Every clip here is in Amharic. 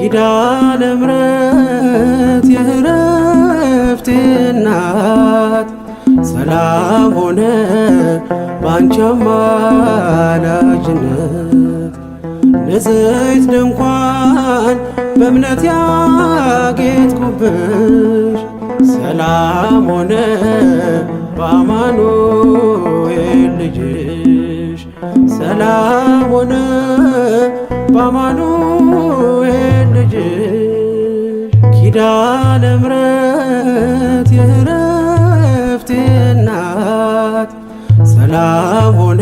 ኪዳነ ምሕረት የዕረፍቴ እናት ሰላም ሆነ ባንቺ አማላጅነት። ንጽሕት ድንኳን በእምነት ያጌጥኩብሽ ሰላም ሆነ በአማኑኤል ልጅሽ ሰላም ሆነ በአማኑኤል ልጅሽ። ኪዳነ ምሕረት የዕረፍቴ እናት ሰላም ሆነ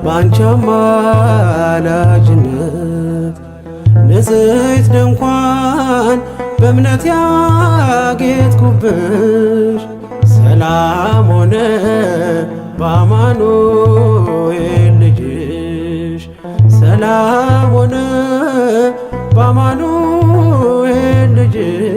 ባንቺ አማላጅነት። ንጽሕት ድንኳን በእምነት ያጌጥኩብሽ ሰላም ሆነ በአማኑኤል ልጅሽ ሰላም ሆነ በአማኑኤል ልጅሽ።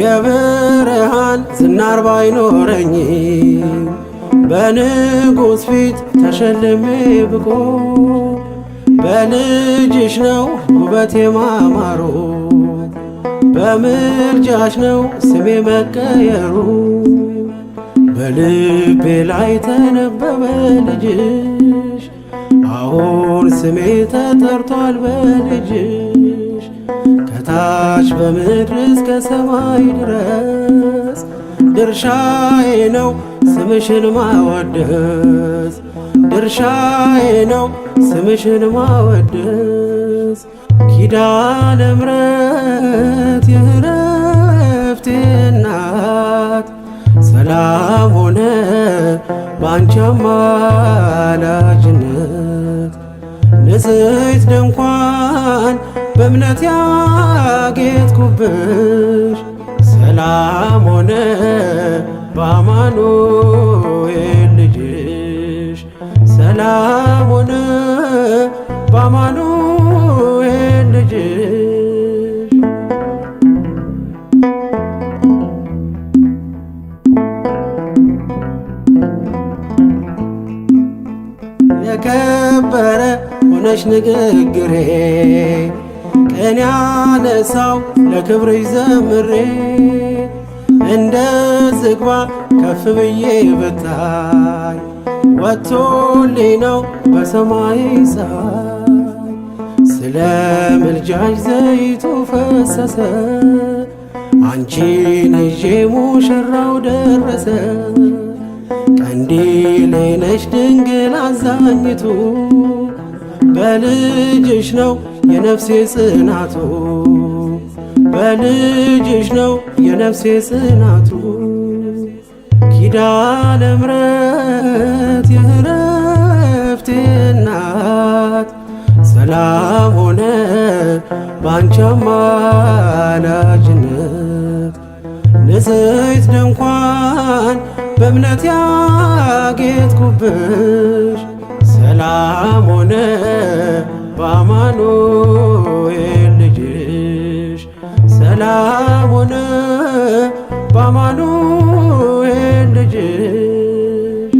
የብርሃን ዝናር ባይኖረኝ በንጉሥ ፊት ተሸልሜ ብቆ በልጅሽ ነው ውበቴ ማማሩ በምልጃሽ ነው ስሜ መቀየሩ። በልቤ ላይ ተነበበ ልጅሽ አሁን ስሜ ተጠርቷል በልጅሽ። ከታች በምድር እስከ ሰማይ ድረስ ድርሻዬ ነው ስምሽን ማወደስ ድርሻዬ ነው ስምሽን ማወደስ። ኪዳነ ምሕረት የዕረፍቴ እናት ሰላም ሆነ ባንቺ አማላጅነት። ንጽሕት ድንኳን በእምነት ያጌጥኩብሽ ሰላም ሆነ በአማኑኤል ልጅሽ ሰላም ሆነ በአማኑኤል ልጅሽ። የከበረ ሆነሽ ንግግሬ ቅኔ ያነሳው ለክብርሽ ዘምሬ እንደ ዝግባ ከፍ ብዬ ብታይ ወጥቶልኝ ነው በሰማይ ፀሐይ። ስለ ምልጃሽ ዘይቱ ፈሰሰ አንቺን ይዤ ሙሽራው ደረሰ። ቀንዲሌ ነሽ ድንግል አዛኝቱ በልጅሽ ነው የነፍሴ ጽናቱ በልጅሽ ነው የነፍሴ ጽናቱ። ኪዳነ ምሕረት የዕረፍቴ እናት ሰላም ሆነ ባንቺ አማላጅነት። ንጽሕት ድንኳን በእምነት ያጌጥኩብሽ ሰላም ሆነ በአማኑኤል ልጅሽ ሰላም ሆነ በአማኑኤል ልጅሽ።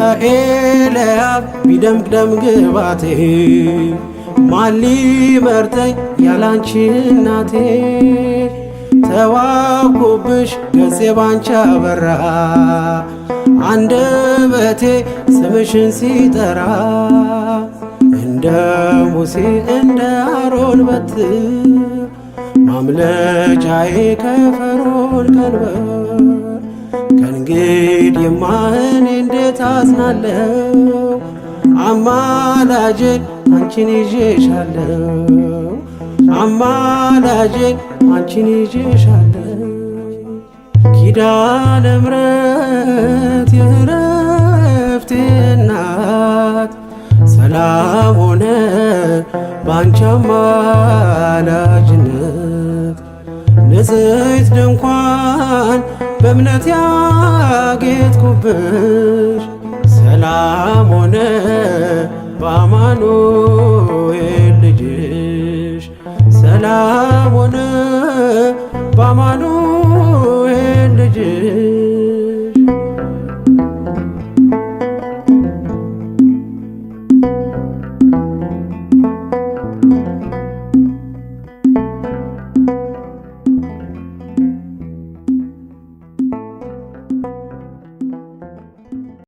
ከኤልያብ ቢደምቅ ደም ግባቴ ማን ሊመርጠኝ ያላንቺ እናቴ። ተዋብኩብሽ ገጼ ባንቺ አበራ አንደበቴ ስምሽን ሲጠራ። እንደ ሙሴ እንደ አሮን በትር ማምለጫዬ ከፈርዖን ቀንበር። ከእንግዲህማ እኔ እንዴት አዝናለሁ አማላጄን አንቺን ይዤሻለሁ አማላጄን አንቺን ይዤሻለሁ። ኪዳነ ምሕረት የዕረፍቴ እናት ሰላም ሆነ ባንቺ አማላጅነት። ንጽሕት ድንኳን በእምነት ያጌጥኩብሽ ሰላም ሆነ በአማኑኤል ልጅሽ ሰላም ሆነ